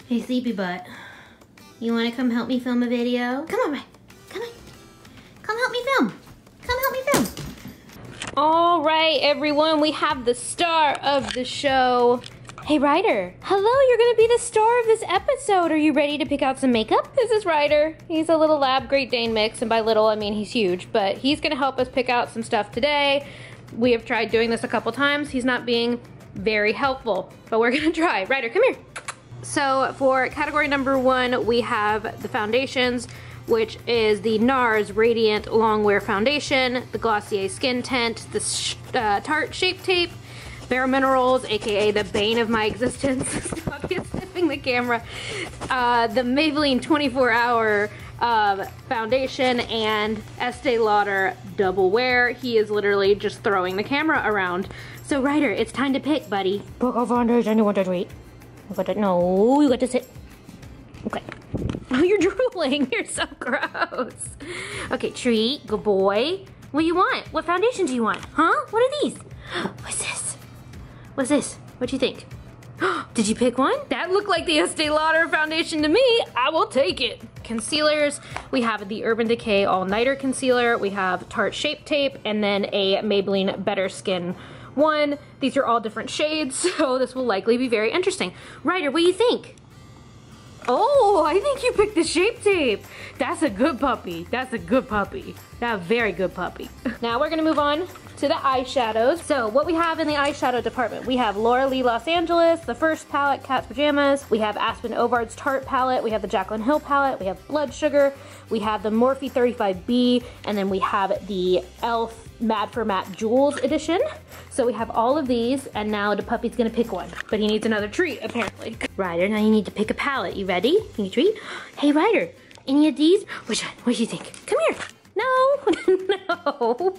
Hey, sleepy butt. You wanna come help me film a video? Come on, Ray. Come on. Come help me film. Come help me film. All right, everyone, we have the star of the show. Hey, Ryder. Hello, you're gonna be the star of this episode. Are you ready to pick out some makeup? This is Ryder. He's a little lab Great Dane mix, and by little, I mean he's huge, but he's gonna help us pick out some stuff today. We have tried doing this a couple times. He's not being very helpful, but we're gonna try. Ryder, come here. So for category number 1, we have the foundations, which is the NARS Radiant Longwear Foundation, the Glossier Skin Tint, the Tarte Shape Tape, Bare Minerals, aka the bane of my existence. Stop you sniffing the camera. The Maybelline 24-Hour foundation, and Estee Lauder Double Wear. He is literally just throwing the camera around. So Ryder, it's time to pick, buddy. Pick a foundation. You want to treat? No, you got to sit. Okay. Oh, you're drooling. You're so gross. Okay, treat. Good boy. What do you want? What foundation do you want? Huh? What are these? What's this? What's this? What do you think? Did you pick one? That looked like the Estee Lauder foundation to me. I will take it. Concealers. We have the Urban Decay All Nighter Concealer. We have Tarte Shape Tape, and then a Maybelline Better Skin 1. These are all different shades, so this will likely be very interesting. Ryder, what do you think? Oh, I think you picked the Shape Tape. That's a good puppy. That's a good puppy. That's a very good puppy. Now we're gonna move on to the eyeshadows. So what we have in the eyeshadow department, we have Laura Lee Los Angeles, the First palette, Cat's Pajamas. We have Aspen Ovard's Tarte palette. We have the Jaclyn Hill palette. We have Blood Sugar. We have the Morphe 35B, and then we have the e.l.f. Mad for Matte Jewels edition. So we have all of these, and now the puppy's gonna pick one, but he needs another treat apparently. Ryder, now you need to pick a palette. You ready? Can you treat? Hey Ryder, any of these? Which one? What do you think? Come here. No, no,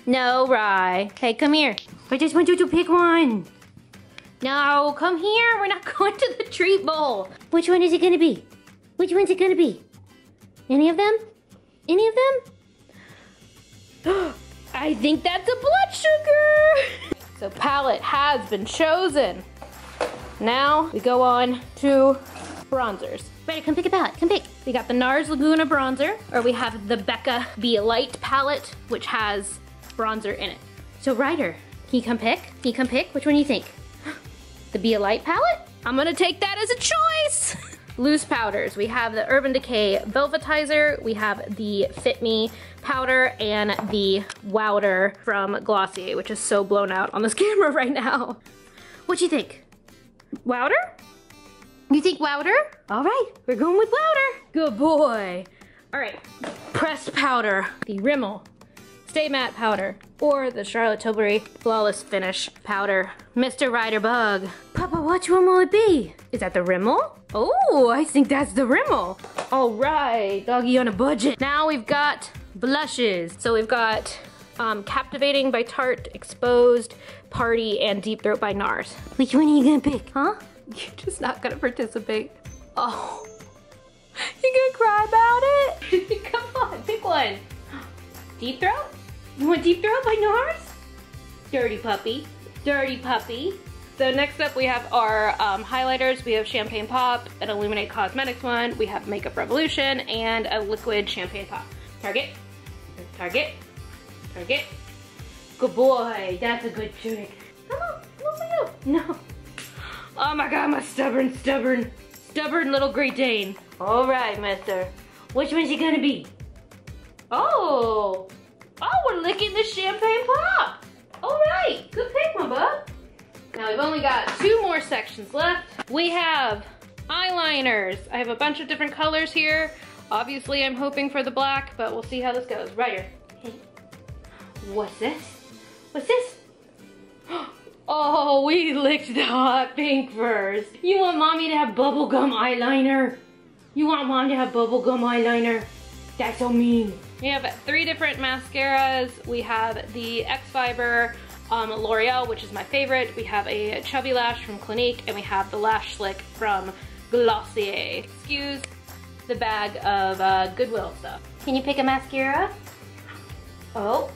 no, Rye. Hey, come here. I just want you to pick one. No, come here. We're not going to the treat bowl. Which one is it gonna be? Which one's it gonna be? Any of them? Any of them? I think that's a Blood Sugar. So palette has been chosen. Now we go on to bronzers. Ready, come pick a palette, come pick. We got the NARS Laguna bronzer, or we have the BECCA Be Light palette, which has bronzer in it. So Ryder, can you come pick? Can you come pick? Which one do you think? The Be Light palette? I'm gonna take that as a choice. Loose powders. We have the Urban Decay Velvetizer, we have the Fit Me powder, and the Wowder from Glossier, which is so blown out on this camera right now. What do you think? Wowder? You think Wowder? All right, we're going with Wowder. Good boy. All right, pressed powder, the Rimmel Stay Matte powder, or the Charlotte Tilbury Flawless Finish powder. Mr. Ryder Bug. Papa, which one will it be? Is that the Rimmel? Oh, I think that's the Rimmel. All right, doggy on a budget. Now we've got blushes. So we've got Captivating by Tarte, Exposed, Party, and Deep Throat by NARS. Which one are you gonna pick, huh? You're just not gonna participate. Oh, you gonna cry about it? Come on, pick one. Deep Throat? You want Deep Throat by NARS? Dirty puppy, dirty puppy. So next up we have our highlighters. We have Champagne Pop, an Illuminate Cosmetics one. We have Makeup Revolution, and a liquid Champagne Pop. Target, Target, Target. Good boy, that's a good trick. Come on, come for you. No. Oh my God, my stubborn little Great Dane. All right, mister. Which one's he gonna be? Oh, we're licking the Champagne Pop. All right, good pick, my bub. Now we've only got 2 more sections left. We have eyeliners. I have a bunch of different colors here. Obviously, I'm hoping for the black, but we'll see how this goes. Ryder, hey, what's this? What's this? Oh, we licked the hot pink first. You want mommy to have bubblegum eyeliner? You want mom to have bubblegum eyeliner? That's so mean. We have 3 different mascaras. We have the X Fiber L'Oreal, which is my favorite. We have a Chubby Lash from Clinique, and we have the Lash Slick from Glossier. Excuse the bag of Goodwill stuff. Can you pick a mascara? Oh,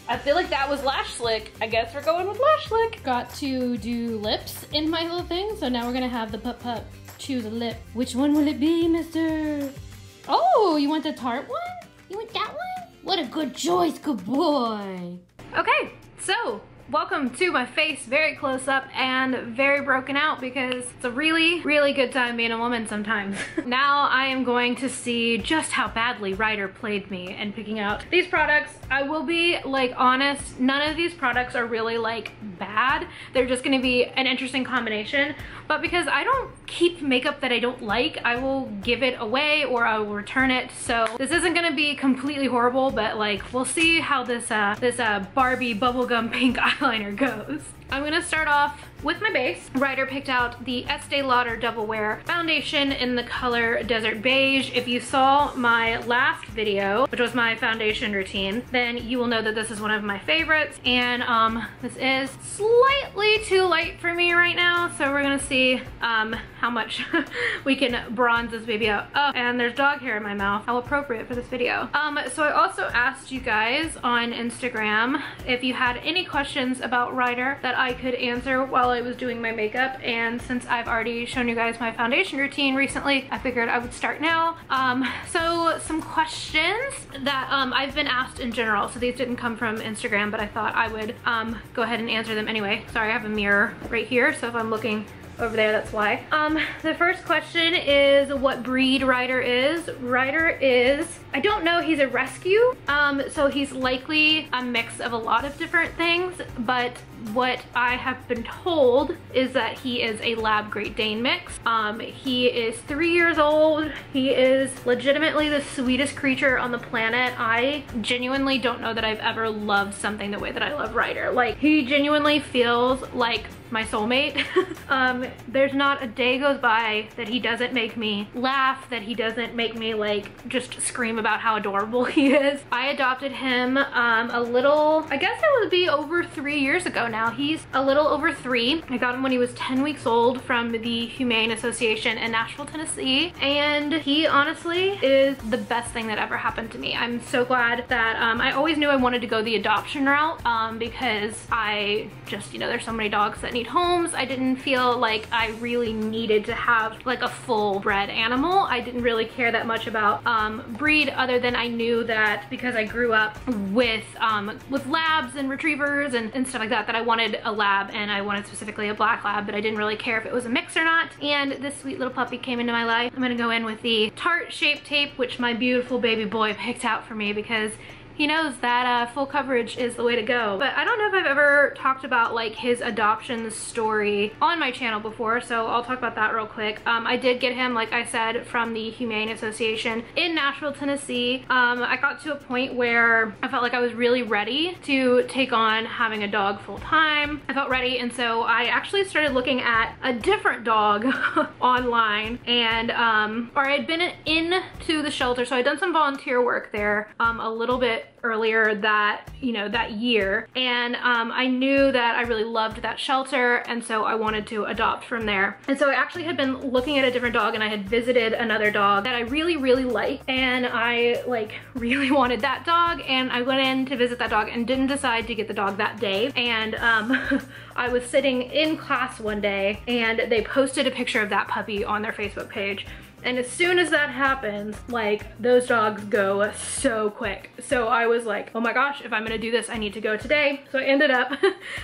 I feel like that was Lash Slick. I guess we're going with Lash Slick. Got to do lips in my little thing, so now we're gonna have the pup choose a lip. Which one will it be, mister? Oh, you want the Tarte one? You want that one? What a good choice, good boy. Okay, so welcome to my face, very close up and very broken out because it's a really, really good time being a woman sometimes. Now I am going to see just how badly Ryder played me and picking out these products. I will be like honest, none of these products are really like bad. They're just gonna be an interesting combination. But because I don't keep makeup that I don't like, I will give it away or I will return it. So this isn't gonna be completely horrible, but like we'll see how this Barbie bubblegum pink eyeliner goes. I'm gonna start off with my base. Ryder picked out the Estee Lauder Double Wear Foundation in the color Desert Beige. If you saw my last video, which was my foundation routine, then you will know that this is one of my favorites. And this is slightly too light for me right now, so we're gonna see how much we can bronze this baby up. Oh, and there's dog hair in my mouth. How appropriate for this video. So I also asked you guys on Instagram if you had any questions about Ryder that I could answer while I was doing my makeup, and since I've already shown you guys my foundation routine recently, I figured I would start now. So some questions that I've been asked in general, so these didn't come from Instagram, but I thought I would go ahead and answer them anyway. Sorry, I have a mirror right here, so if I'm looking over there, that's why. The first question is what breed Ryder is. Ryder is, I don't know, he's a rescue, so he's likely a mix of a lot of different things, but what I have been told is that he is a lab great Dane mix. He is 3 years old. He is legitimately the sweetest creature on the planet. I genuinely don't know that I've ever loved something the way that I love Ryder. Like, he genuinely feels like my soulmate. There's not a day goes by that he doesn't make me laugh, that he doesn't make me like just scream about how adorable he is. I adopted him a little, I guess it would be over 3 years ago now. He's a little over 3. I got him when he was 10 weeks old from the Humane Association in Nashville, Tennessee, and he honestly is the best thing that ever happened to me. I'm so glad that I always knew I wanted to go the adoption route because I just, you know, there's so many dogs that need homes. I didn't feel like I really needed to have like a full bred animal. I didn't really care that much about breed, other than I knew that because I grew up with labs and retrievers and stuff like that, that I wanted a lab, and I wanted specifically a black lab, but I didn't really care if it was a mix or not. And this sweet little puppy came into my life. I'm gonna go in with the Tarte Shape Tape, which my beautiful baby boy picked out for me because he knows that full coverage is the way to go. But I don't know if I've ever talked about like his adoption story on my channel before, so I'll talk about that real quick. I did get him, like I said, from the Humane Association in Nashville, Tennessee. I got to a point where I felt like I was really ready to take on having a dog full time. I felt ready, and so I actually started looking at a different dog online, and or I'd been into the shelter, so I'd done some volunteer work there a little bit earlier that year, and I knew that I really loved that shelter, and so I wanted to adopt from there. And so I actually had been looking at a different dog, and I had visited another dog that I really liked, and I like really wanted that dog, and I went in to visit that dog and didn't decide to get the dog that day. And I was sitting in class one day and they posted a picture of that puppy on their Facebook page. And as soon as that happens, like, those dogs go so quick. So I was like, oh my gosh, if I'm gonna do this, I need to go today. So I ended up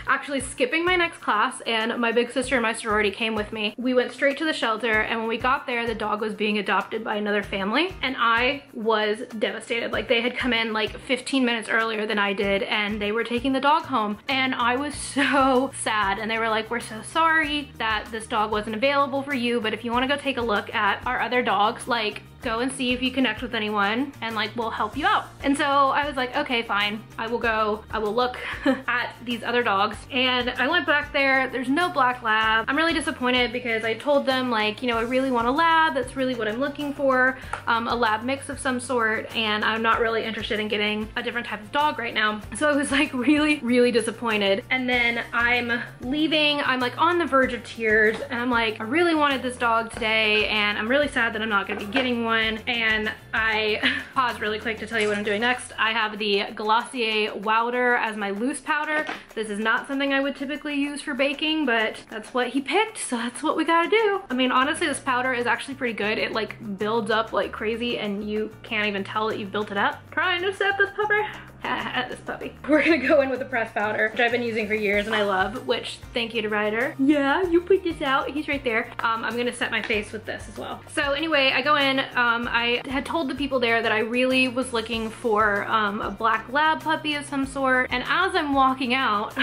actually skipping my next class, and my big sister and my sorority came with me. We went straight to the shelter, and when we got there, the dog was being adopted by another family, and I was devastated. Like, they had come in like 15 minutes earlier than I did, and they were taking the dog home, and I was so sad. And they were like, we're so sorry that this dog wasn't available for you, but if you wanna go take a look at our other dogs, like, go and see if you connect with anyone, and like, we'll help you out. And so I was like, okay, fine, I will go, I will look at these other dogs. And I went back there, there's no black lab. I'm really disappointed because I told them, like, you know, I really want a lab, that's really what I'm looking for, a lab mix of some sort, and I'm not really interested in getting a different type of dog right now. So I was like really disappointed. And then I'm leaving, I'm like on the verge of tears, and I'm like, I really wanted this dog today, and I'm really sad that I'm not gonna be getting one. everyone, and I paused really quick to tell you what I'm doing next. I have the Glossier Wowder as my loose powder. This is not something I would typically use for baking, but that's what he picked, so that's what we gotta do. I mean, honestly, this powder is actually pretty good. It like builds up like crazy and you can't even tell that you've built it up. Trying to set this puppy. This puppy. We're gonna go in with the pressed powder, which I've been using for years and I love, which thank you to Ryder. Yeah, you put this out. He's right there. I'm gonna set my face with this as well. So anyway, I go in. I had told the people there that I really was looking for a black lab puppy of some sort. And as I'm walking out,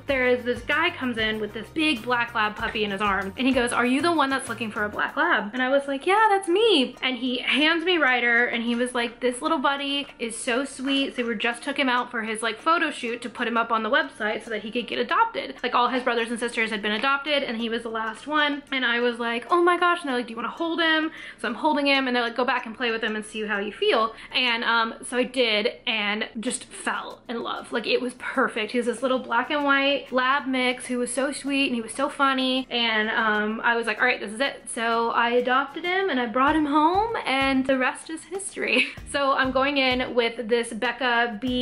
there is this guy comes in with this big black lab puppy in his arms. And he goes, "Are you the one that's looking for a black lab?" And I was like, "Yeah, that's me." And he hands me Ryder and he was like, "This little buddy is so sweet." So we just took him out for his like photo shoot to put him up on the website so that he could get adopted. Like all his brothers and sisters had been adopted and he was the last one. And I was like, "Oh my gosh." And they're like, "Do you want to hold him?" So I'm holding him and they're like, "Go back and play with him and see how you feel." And so I did and just fell in love. Like it was perfect. He was this little black and white lab mix who was so sweet and he was so funny. And I was like, all right, this is it. So I adopted him and I brought him home and the rest is history. So I'm going in with this BECCA Be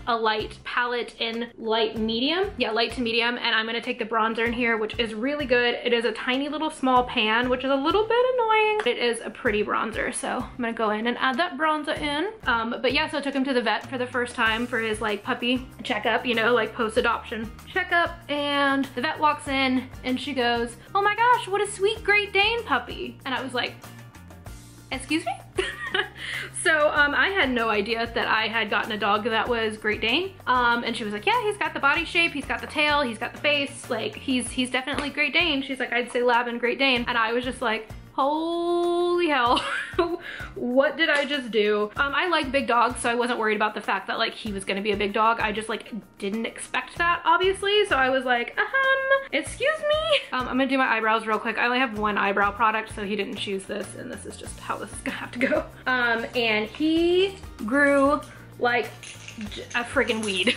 a light palette in light medium. Yeah, light to medium. And I'm gonna take the bronzer in here, which is really good. It is a tiny little small pan, which is a little bit annoying. It is a pretty bronzer. So I'm gonna go in and add that bronzer in. But yeah, so I took him to the vet for the first time for his like puppy checkup, you know, like post-adoption checkup. And the vet walks in and she goes, "Oh my gosh, what a sweet Great Dane puppy." And I was like, "Excuse me?" So I had no idea that I had gotten a dog that was Great Dane. And she was like, "Yeah, he's got the body shape, he's got the tail, he's got the face, like he's definitely Great Dane." She's like, "I'd say lab and Great Dane." And I was just like, holy hell, what did I just do? I like big dogs, so I wasn't worried about the fact that like he was gonna be a big dog. I just like didn't expect that, obviously. So I was like, excuse me? I'm gonna do my eyebrows real quick. I only have one eyebrow product, so he didn't choose this, and this is just how this is gonna have to go. And he grew like a friggin' weed.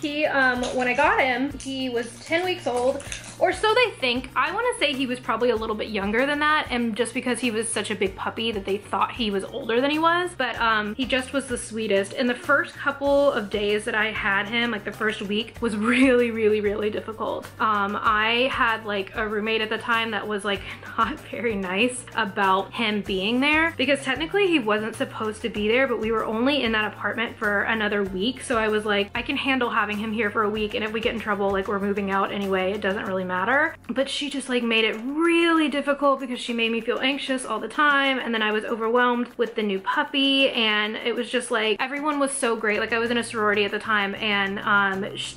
He, when I got him, he was 10 weeks old, or so they think. I want to say he was probably a little bit younger than that, and just because he was such a big puppy that they thought he was older than he was, but he just was the sweetest. And the first couple of days that I had him, like the first week, was really, really, really difficult. I had like a roommate at the time that was like not very nice about him being there, because technically he wasn't supposed to be there, but we were only in that apartment for another week. So I was like, I can handle having him here for a week, and if we get in trouble, like we're moving out anyway, it doesn't really matter. But she just like made it really difficult because she made me feel anxious all the time, and then I was overwhelmed with the new puppy, and it was just like everyone was so great. Like I was in a sorority at the time, and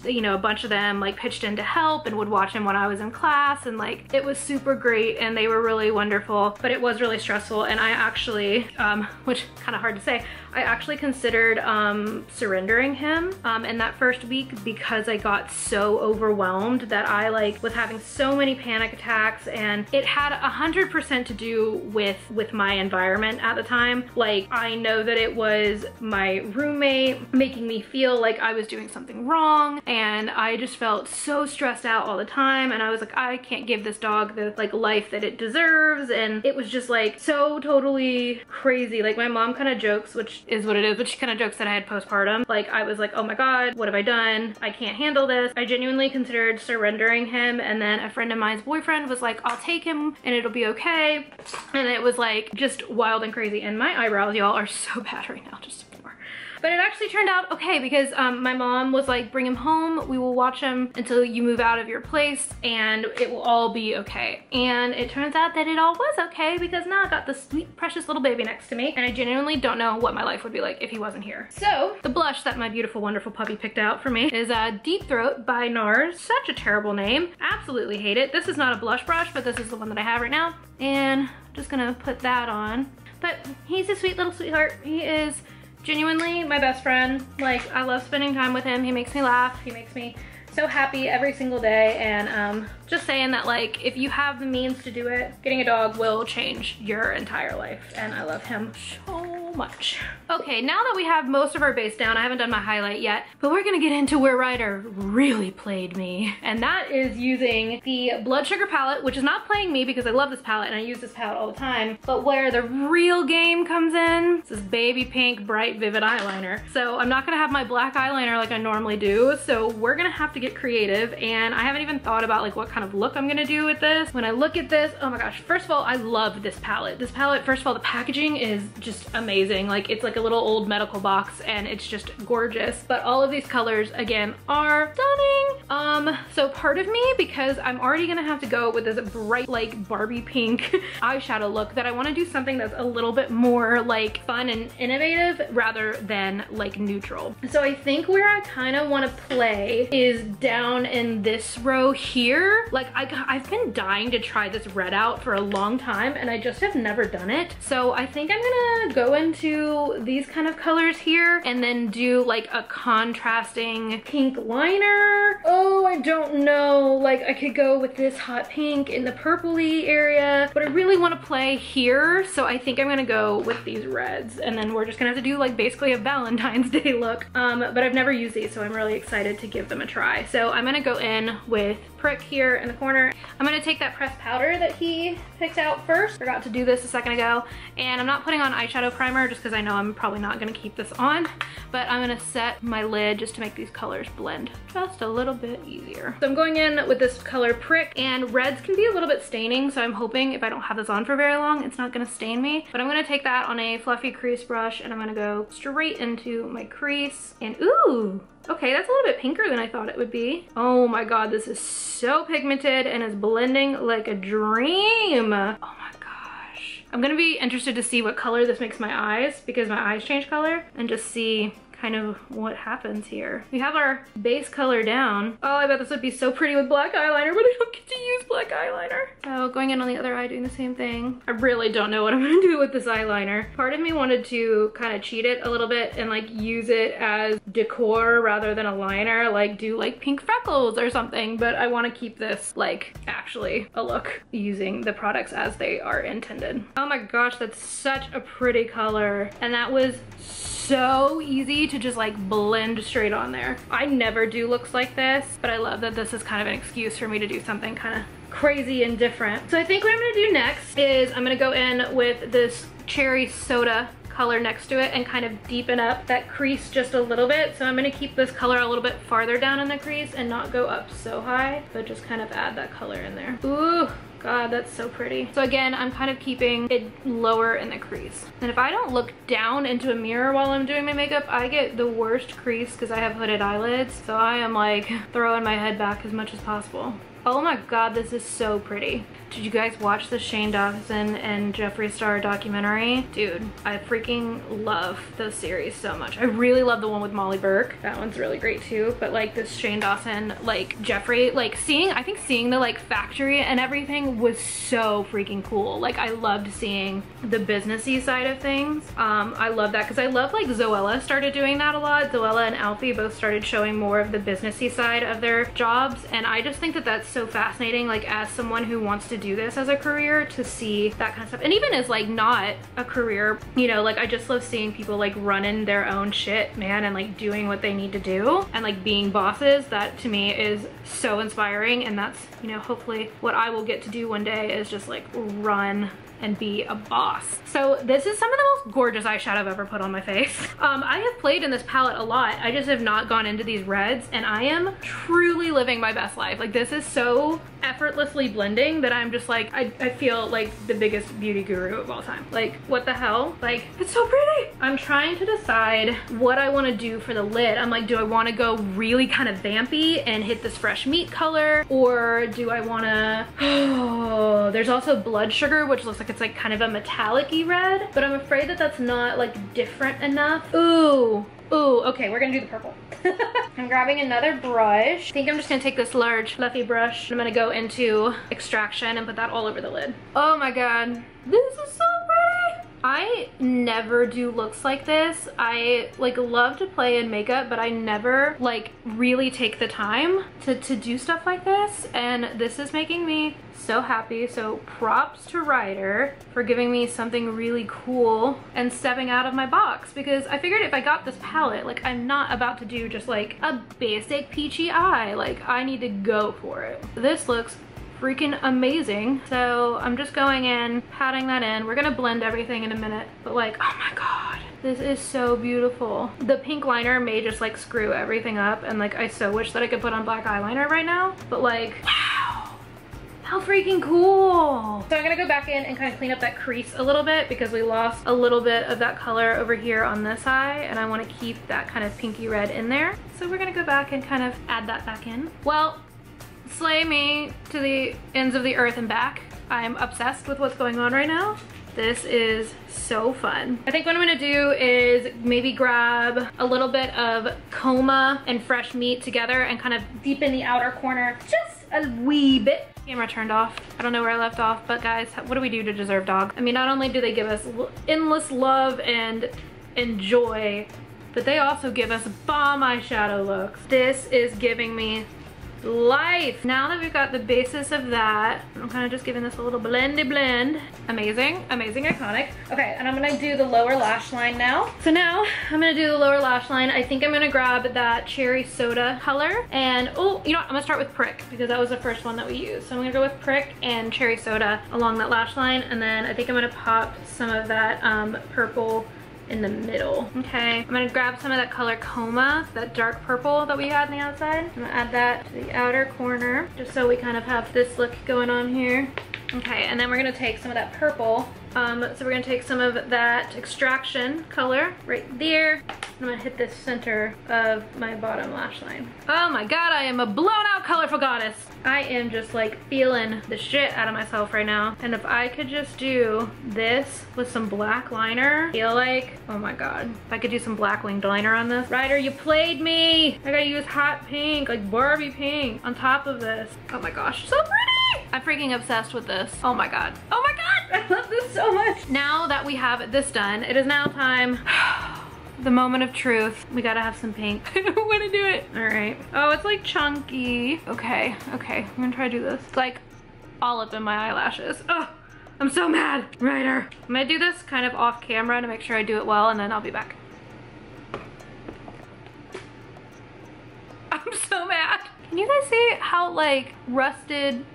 you know, a bunch of them like pitched in to help and would watch him when I was in class, and like it was super great and they were really wonderful. But it was really stressful, and I actually which kind of hard to say, I actually considered surrendering him in that first week because I got so overwhelmed that I like was having so many panic attacks, and it had 100% to do with my environment at the time. Like I know that it was my roommate making me feel like I was doing something wrong, and I just felt so stressed out all the time, and I was like, I can't give this dog the like life that it deserves. And it was just like so totally crazy. Like my mom kind of jokes, which is what it is, but she kind of jokes that I had postpartum. Like I was like, oh my god, what have I done? I can't handle this. I genuinely considered surrendering him, and then a friend of mine's boyfriend was like, I'll take him and it'll be okay. And it was like just wild and crazy. And my eyebrows, y'all, are so bad right now, just ignore. But it actually turned out okay because my mom was like, bring him home. We will watch him until you move out of your place and it will all be okay. And it turns out that it all was okay because now I got this sweet, precious little baby next to me. And I genuinely don't know what my life would be like if he wasn't here. So the blush that my beautiful, wonderful puppy picked out for me is Deep Throat by NARS. Such a terrible name. Absolutely hate it. This is not a blush brush, but this is the one that I have right now. And I'm just gonna put that on. But he's a sweet little sweetheart. He is genuinely my best friend. Like I love spending time with him. He makes me laugh. He makes me so happy every single day. And just saying that like if you have the means to do it, getting a dog will change your entire life. And I love him so much. Okay, now that we have most of our base down, I haven't done my highlight yet, but we're gonna get into where Ryder really played me. And that is using the Blood Sugar palette, which is not playing me because I love this palette and I use this palette all the time, but where the real game comes in, this is baby pink, bright, vivid eyeliner. So I'm not gonna have my black eyeliner like I normally do, so we're gonna have to get creative, and I haven't even thought about like what kind of look I'm gonna do with this. When I look at this, oh my gosh, first of all, I love this palette. This palette, first of all, the packaging is just amazing. Like, it's like a little old medical box and it's just gorgeous. But all of these colors, again, are stunning. So part of me, because I'm already gonna have to go with this bright, like Barbie pink eyeshadow look, that I wanna do something that's a little bit more like fun and innovative rather than like neutral. So I think where I kind of wanna play is down in this row here. Like, I've been dying to try this red out for a long time and I just have never done it. So I think I'm gonna go into these kind of colors here and then do like a contrasting pink liner. Oh, I don't know. Like, I could go with this hot pink in the purpley area, but I really want to play here. So I think I'm gonna go with these reds, and then we're just gonna have to do like basically a Valentine's Day look. But I've never used these, so I'm really excited to give them a try. So I'm gonna go in with Prick here in the corner. I'm gonna take that pressed powder that he picked out first. Forgot to do this a second ago. And I'm not putting on eyeshadow primer just because I know I'm probably not gonna keep this on, but I'm gonna set my lid just to make these colors blend just a little bit easier. So I'm going in with this color Prick, and reds can be a little bit staining, so I'm hoping if I don't have this on for very long, it's not gonna stain me. But I'm gonna take that on a fluffy crease brush and I'm gonna go straight into my crease. And ooh, okay, that's a little bit pinker than I thought it would be. Oh my god, this is so pigmented and is blending like a dream. Oh my gosh. I'm gonna be interested to see what color this makes my eyes, because my eyes change color, and just see kind of what happens here. We have our base color down. Oh, I bet this would be so pretty with black eyeliner, but I don't get to use black eyeliner. So going in on the other eye, doing the same thing. I really don't know what I'm gonna do with this eyeliner. Part of me wanted to kind of cheat it a little bit and like use it as decor rather than a liner, like do like pink freckles or something, but I want to keep this like actually a look using the products as they are intended. Oh my gosh, that's such a pretty color, and that was so easy to just like blend straight on there. I never do looks like this, but I love that this is kind of an excuse for me to do something kind of crazy and different. So I think what I'm gonna do next is I'm gonna go in with this cherry soda color next to it and kind of deepen up that crease just a little bit. So I'm gonna keep this color a little bit farther down in the crease and not go up so high, but just kind of add that color in there. Ooh, God, that's so pretty. So again, I'm kind of keeping it lower in the crease. And if I don't look down into a mirror while I'm doing my makeup, I get the worst crease because I have hooded eyelids. So I am like throwing my head back as much as possible. Oh my god, this is so pretty. Did you guys watch the Shane Dawson and Jeffree Star documentary? Dude, I freaking love those series so much. I really love the one with Molly Burke. That one's really great too. But like this Shane Dawson, like Jeffree, like I think seeing the like factory and everything was so freaking cool. Like I loved seeing the businessy side of things. I love that because I love like Zoella started doing that a lot. Zoella and Alfie both started showing more of the businessy side of their jobs. And I just think that that's so fascinating, like as someone who wants to do this as a career, to see that kind of stuff. And even as like not a career, you know, like I just love seeing people like running their own shit, man, and like doing what they need to do and like being bosses. That to me is so inspiring, and that's, you know, hopefully what I will get to do one day, is just like run and be a boss. So this is some of the most gorgeous eyeshadow I've ever put on my face. I have played in this palette a lot. I just have not gone into these reds, and I am truly living my best life. Like this is so effortlessly blending that I'm just like, I feel like the biggest beauty guru of all time. Like what the hell? Like it's so pretty. I'm trying to decide what I want to do for the lid. I'm like, do I want to go really kind of vampy and hit this fresh meat color, or do I want to, oh, there's also Blood Sugar, which looks like it's like kind of a metallic-y red, but I'm afraid that that's not like different enough. Ooh, okay, we're gonna do the purple. I'm grabbing another brush. I think I'm just gonna take this large fluffy brush. I'm gonna go into extraction and put that all over the lid. Oh my god, this is so pretty. I never do looks like this. I like love to play in makeup, but I never like really take the time to do stuff like this, and this is making me so happy. So props to Ryder for giving me something really cool and stepping out of my box, because I figured if I got this palette, like I'm not about to do just like a basic peachy eye. Like I need to go for it. This looks freaking amazing. So I'm just going in, patting that in. We're gonna blend everything in a minute, but like, oh my God, this is so beautiful. The pink liner may just like screw everything up, and like I so wish that I could put on black eyeliner right now, but like, wow, how freaking cool. So I'm gonna go back in and kind of clean up that crease a little bit, because we lost a little bit of that color over here on this eye, and I want to keep that kind of pinky red in there. So we're gonna go back and kind of add that back in. Well, slay me to the ends of the earth and back. I am obsessed with what's going on right now. This is so fun. I think what I'm gonna do is maybe grab a little bit of coma and fresh meat together and kind of deepen the outer corner just a wee bit. Camera turned off. I don't know where I left off, but guys, what do we do to deserve dogs? I mean, not only do they give us endless love and joy, but they also give us bomb eyeshadow looks. This is giving me life. Now that we've got the basis of that, I'm kind of just giving this a little blendy blend. Amazing, amazing, iconic. Okay, and I'm gonna do the lower lash line now. So now I'm gonna do the lower lash line. I think I'm gonna grab that cherry soda color, and oh, you know what? I'm gonna start with Prick, because that was the first one that we used. So I'm gonna go with Prick and cherry soda along that lash line, and then I think I'm gonna pop some of that purple in the middle. Okay, I'm gonna grab some of that color Coma, that dark purple that we had on the outside. I'm gonna add that to the outer corner, just so we kind of have this look going on here. Okay, and then we're gonna take some of that purple. So we're gonna take some of that Extraction color right there. I'm gonna hit this center of my bottom lash line. Oh my God, I am a blown out colorful goddess. I am just like feeling the shit out of myself right now. And if I could just do this with some black liner, I feel like, oh my God, if I could do some black winged liner on this. Ryder, you played me. I gotta use hot pink, like Barbie pink on top of this. Oh my gosh, so pretty. I'm freaking obsessed with this. Oh my God. Oh my God, I love this so much. Now that we have this done, it is now time. The moment of truth. We gotta have some pink. I don't wanna do it. All right. Oh, it's like chunky. Okay, okay, I'm gonna try to do this. It's like all up in my eyelashes. Oh, I'm so mad. Ryder. I'm gonna do this kind of off camera to make sure I do it well, and then I'll be back. I'm so mad. Can you guys see how like rusted,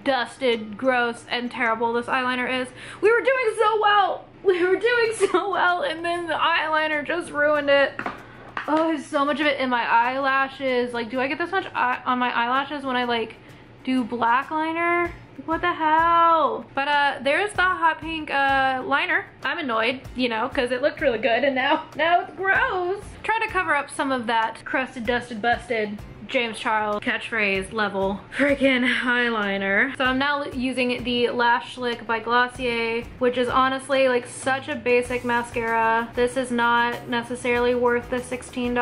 dusted, gross, and terrible this eyeliner is? We were doing so well. We were doing so well, and then the eyeliner just ruined it. Oh, there's so much of it in my eyelashes. Like, do I get this much on my eyelashes when I like do black liner? What the hell? But there's the hot pink liner. I'm annoyed, you know, because it looked really good, and now it's gross. Try to cover up some of that crusted, dusted, busted James Charles catchphrase level freaking eyeliner. So I'm now using the Lash Slick by Glossier, which is honestly like such a basic mascara. This is not necessarily worth the $16.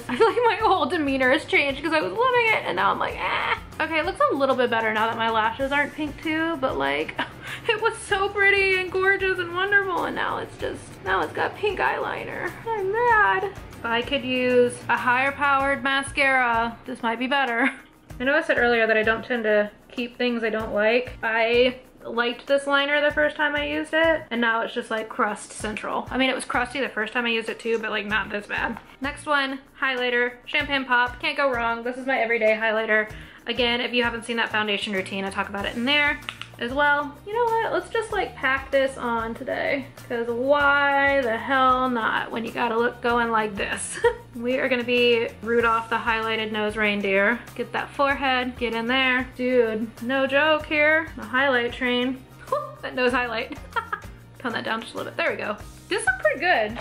I feel like my whole demeanor has changed because I was loving it, and now I'm like, ah. Okay, it looks a little bit better now that my lashes aren't pink too, but like, it was so pretty and gorgeous and wonderful, and now it's got pink eyeliner. I'm mad. If I could use a higher powered mascara, this might be better. I know I said earlier that I don't tend to keep things I don't like. I liked this liner the first time I used it, and now it's just like crust central. I mean, it was crusty the first time I used it too, but like not this bad. Next one, highlighter, Champagne Pop, can't go wrong. This is my everyday highlighter. Again, if you haven't seen that foundation routine, I talk about it in there as well. You know what, let's just like pack this on today, because why the hell not when you gotta look going like this. We are gonna be Rudolph the highlighted nose reindeer. Get that forehead, get in there. Dude, no joke here, the highlight train. That nose highlight. Tone that down just a little bit, there we go. This looks pretty good.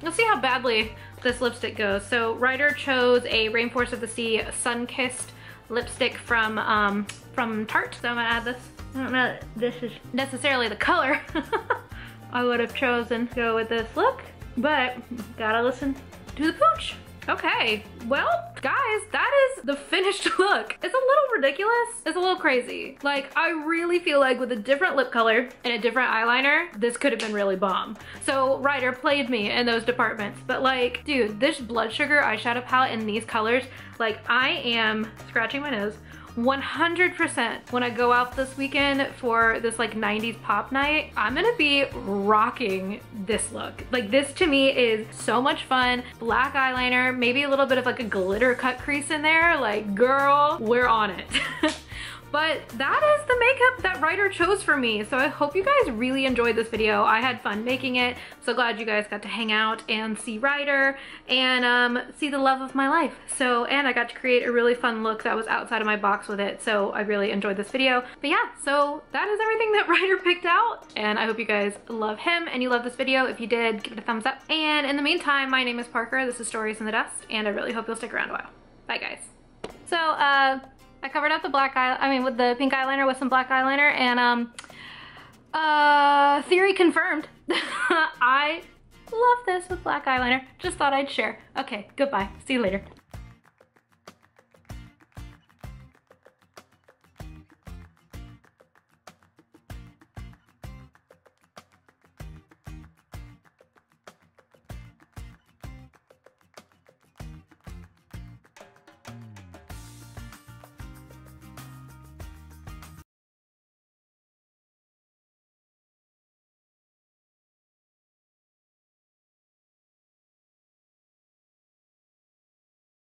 Let's see how badly this lipstick goes. So Ryder chose a Rainforest of the Sea Sun-Kissed lipstick from Tarte. So I'm gonna add this. I don't know if this is necessarily the color I would have chosen to go with this look, but gotta listen to the pooch. Okay, well, guys, that is the finished look. It's a little ridiculous. It's a little crazy. Like, I really feel like with a different lip color and a different eyeliner, this could have been really bomb. So Ryder played me in those departments. But like, dude, this blood sugar eyeshadow palette in these colors, like I am scratching my nose 100% when I go out this weekend for this like 90s pop night, I'm gonna be rocking this look. Like this to me is so much fun. Black eyeliner, maybe a little bit of like a glitter cut crease in there. Like girl, we're on it. But that is the makeup that Ryder chose for me. So I hope you guys really enjoyed this video. I had fun making it. So glad you guys got to hang out and see Ryder and see the love of my life. So, and I got to create a really fun look that was outside of my box with it. So I really enjoyed this video. But yeah, so that is everything that Ryder picked out. And I hope you guys love him and you love this video. If you did, give it a thumbs up. And in the meantime, my name is Parker. This is Stories in the Dust. And I really hope you'll stick around a while. Bye guys. So, I covered up the with the pink eyeliner with some black eyeliner and theory confirmed. I love this with black eyeliner. Just thought I'd share. Okay, goodbye. See you later.